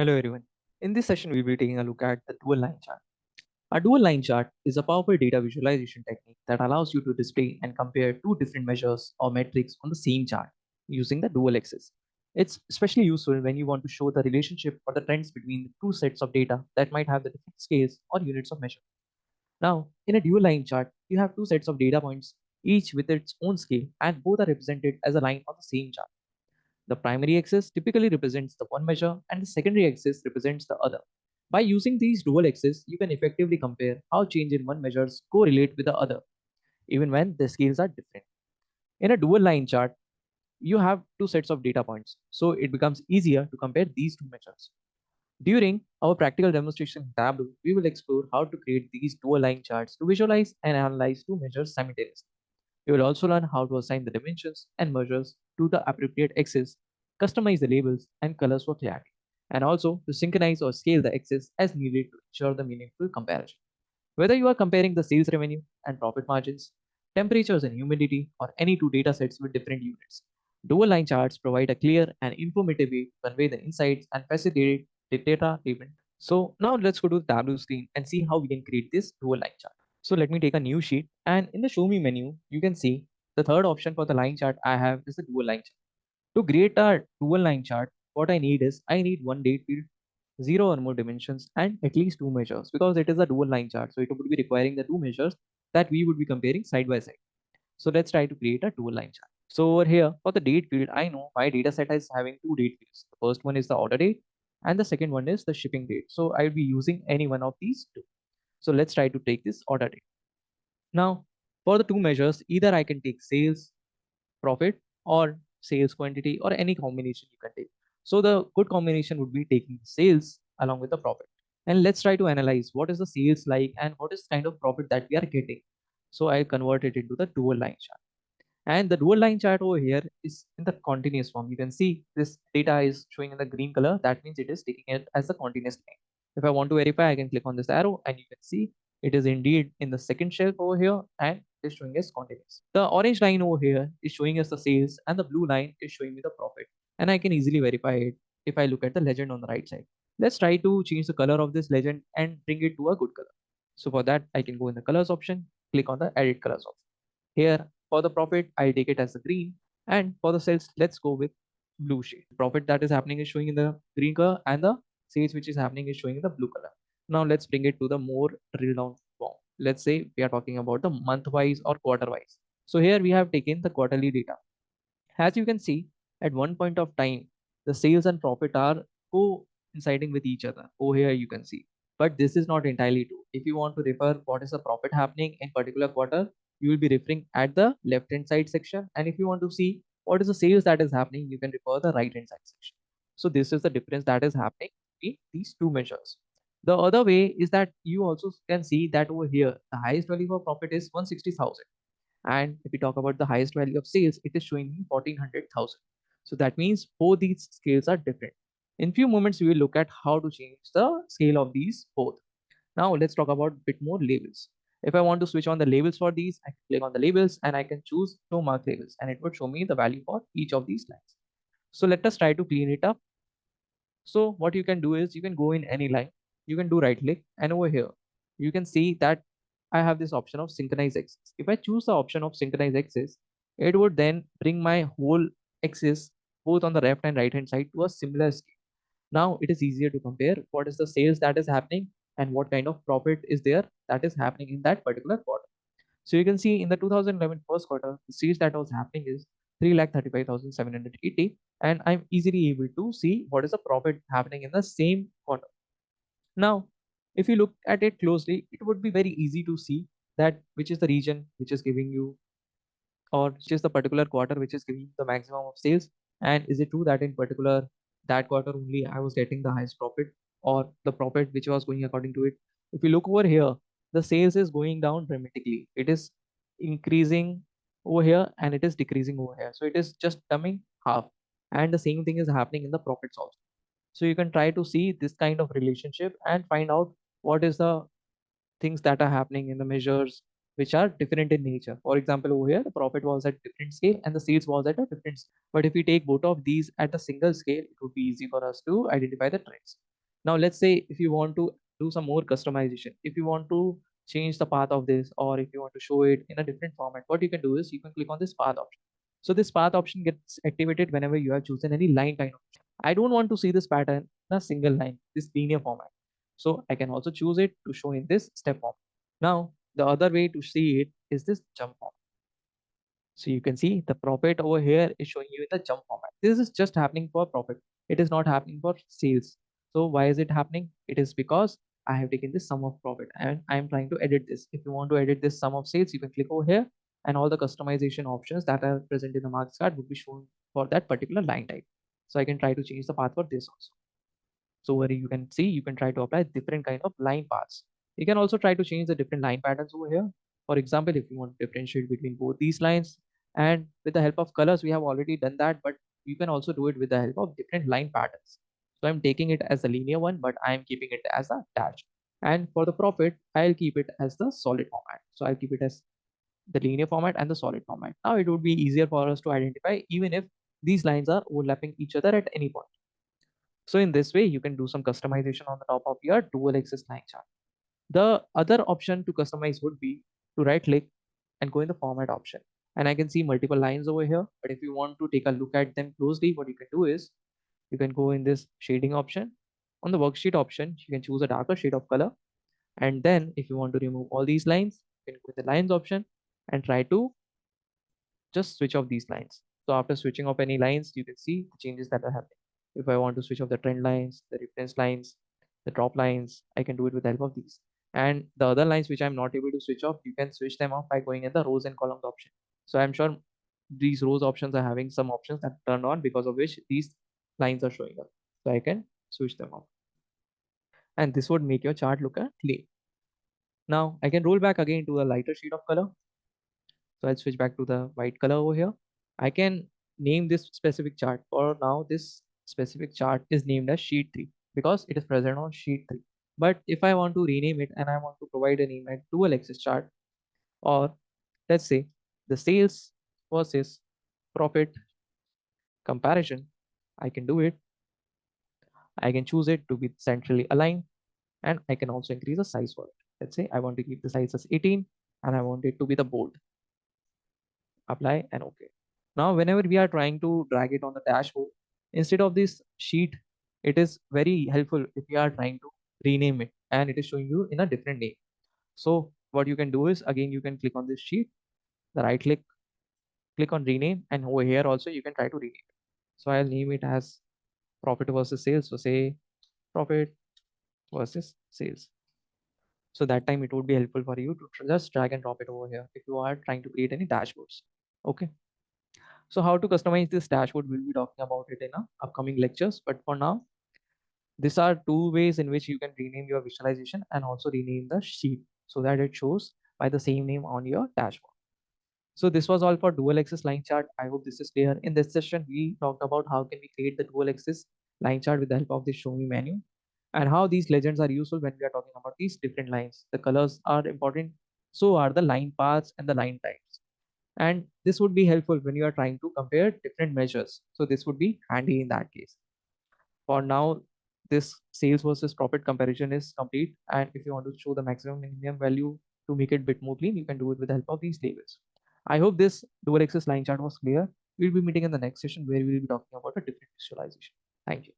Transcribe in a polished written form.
Hello everyone. In this session, we'll be taking a look at the dual line chart. A dual line chart is a powerful data visualization technique that allows you to display and compare two different measures or metrics on the same chart using the dual axis. It's especially useful when you want to show the relationship or the trends between two sets of data that might have the different scales or units of measure. Now, in a dual line chart, you have two sets of data points, each with its own scale, and both are represented as a line on the same chart. The primary axis typically represents the one measure and the secondary axis represents the other. By using these dual axes, you can effectively compare how change in one measures correlate with the other, even when the scales are different. In a dual line chart, you have two sets of data points, so it becomes easier to compare these two measures. During our practical demonstration in Tableau, we will explore how to create these dual line charts to visualize and analyze two measures simultaneously. You will also learn how to assign the dimensions and measures to the appropriate axis, customize the labels and colors for clarity, and also to synchronize or scale the axis as needed to ensure the meaningful comparison. Whether you are comparing the sales revenue and profit margins, temperatures and humidity, or any two data sets with different units, dual line charts provide a clear and informative way to convey the insights and facilitate the data driven. So now let's go to the Tableau screen and see how we can create this dual line chart. So let me take a new sheet, and in the show me menu, you can see the third option for the line chart I have is the dual line chart. To create a dual line chart, what I need is I need one date field, zero or more dimensions, and at least two measures because it is a dual line chart. So it would be requiring the two measures that we would be comparing side by side. So let's try to create a dual line chart. So over here for the date field, I know my data set is having two date fields. The first one is the order date and the second one is the shipping date. So I'll be using any one of these two. So let's try to take this order date. Now, for the two measures, either I can take sales, profit, or sales quantity, or any combination you can take. So the good combination would be taking sales along with the profit. And let's try to analyze what is the sales like and what is kind of profit that we are getting. So I convert it into the dual line chart. And the dual line chart over here is in the continuous form. You can see this data is showing in the green color. That means it is taking it as a continuous line. If I want to verify, I can click on this arrow and you can see it is indeed in the second shelf over here and it is showing as continuous. The orange line over here is showing us the sales and the blue line is showing me the profit. And I can easily verify it if I look at the legend on the right side. Let's try to change the color of this legend and bring it to a good color. So for that, I can go in the colors option, click on the edit colors option. Here for the profit, I'll take it as the green. And for the sales, let's go with blue shade. Profit that is happening is showing in the green color and the sales which is happening is showing in the blue color. Now let's bring it to the more drill down form. Let's say we are talking about the month wise or quarter wise. So here we have taken the quarterly data. As you can see, at one point of time, the sales and profit are coinciding with each other. Over here you can see. But this is not entirely true. If you want to refer what is the profit happening in particular quarter, you will be referring at the left hand side section. And if you want to see what is the sales that is happening, you can refer the right hand side section. So this is the difference that is happening between these two measures. The other way is that you also can see that over here, the highest value for profit is 160,000. And if we talk about the highest value of sales, it is showing me 1400,000. So that means both these scales are different. In few moments, we will look at how to change the scale of these both. Now let's talk about a bit more labels. If I want to switch on the labels for these, I can click on the labels and I can choose show mark labels and it would show me the value for each of these lines. So let us try to clean it up. So what you can do is you can go in any line, you can do right click and over here, you can see that I have this option of synchronize axis. If I choose the option of synchronize axis, it would then bring my whole axis both on the left and right hand side to a similar scale. Now it is easier to compare what is the sales that is happening and what kind of profit is there that is happening in that particular quarter. So you can see in the 2011 first quarter, the sales that was happening is 3,35,780, and I'm easily able to see what is the profit happening in the same quarter. Now, if you look at it closely, it would be very easy to see that which is the region which is giving you, or which is the particular quarter which is giving you the maximum of sales. And is it true that in particular that quarter only I was getting the highest profit or the profit which was going according to it? If you look over here, the sales is going down dramatically. It is increasing over here and it is decreasing over here. So it is just coming half. And the same thing is happening in the profits also. So you can try to see this kind of relationship and find out what is the things that are happening in the measures which are different in nature. For example, over here, the profit was at different scale and the sales was at a different scale. But if we take both of these at a single scale, it would be easy for us to identify the trends. Now let's say if you want to do some more customization, if you want to change the path of this, or if you want to show it in a different format, what you can do is you can click on this path option. So this path option gets activated whenever you have chosen any line kind of. I don't want to see this pattern in a single line, this linear format. So I can also choose it to show in this step format. Now the other way to see it is this jump format. So you can see the profit over here is showing you in the jump format. This is just happening for profit. It is not happening for sales. So why is it happening? It is because I have taken this sum of profit and I am trying to edit this. If you want to edit this sum of sales, you can click over here and all the customization options that are present in the marks card would be shown for that particular line type. So I can try to change the path for this also. So where you can see, you can try to apply different kind of line paths. You can also try to change the different line patterns over here. For example, if you want to differentiate between both these lines, and with the help of colors, we have already done that, but you can also do it with the help of different line patterns. So I'm taking it as a linear one, but I'm keeping it as a dash. And for the profit, I'll keep it as the solid format. So I'll keep it as the linear format and the solid format. Now it would be easier for us to identify even if these lines are overlapping each other at any point. So in this way, you can do some customization on the top of your dual axis line chart. The other option to customize would be to right click and go in the format option. And I can see multiple lines over here. But if you want to take a look at them closely, what you can do is you can go in this shading option. On the worksheet option, you can choose a darker shade of color. And then if you want to remove all these lines, you can go in the lines option and try to just switch off these lines. So after switching off any lines, you can see the changes that are happening. If I want to switch off the trend lines, the reference lines, the drop lines, I can do it with the help of these. And the other lines which I'm not able to switch off, you can switch them off by going in the rows and columns option. So I'm sure these rows options are having some options that are turned on because of which these lines are showing up. So I can switch them off. And this would make your chart look clean. Now I can roll back again to a lighter shade of color. So I'll switch back to the white color over here. I can name this specific chart. For now, this specific chart is named as sheet 3 because it is present on sheet 3. But if I want to rename it and I want to provide a name at dual axis chart, or let's say the sales versus profit comparison, I can do it. I can choose it to be centrally aligned and I can also increase the size for it. Let's say I want to keep the size as 18 and I want it to be the bold. Apply and OK. Now, whenever we are trying to drag it on the dashboard, instead of this sheet, it is very helpful if you are trying to rename it and it is showing you in a different name. So what you can do is again, you can click on this sheet, the right click on rename, and over here also you can try to rename it. So I'll name it as profit versus sales. So say profit versus sales. So that time it would be helpful for you to just drag and drop it over here if you are trying to create any dashboards. Okay. So how to customize this dashboard, we'll be talking about it in upcoming lectures. But for now, these are two ways in which you can rename your visualization and also rename the sheet so that it shows by the same name on your dashboard. So this was all for dual axis line chart. I hope this is clear. In this session, we talked about how can we create the dual axis line chart with the help of the show me menu and how these legends are useful when we are talking about these different lines. The colors are important. So are the line paths and the line types. And this would be helpful when you are trying to compare different measures. So this would be handy in that case. For now, this sales versus profit comparison is complete. And if you want to show the maximum minimum value to make it a bit more clean, you can do it with the help of these labels. I hope this dual axis line chart was clear. We'll be meeting in the next session where we will be talking about a different visualization. Thank you.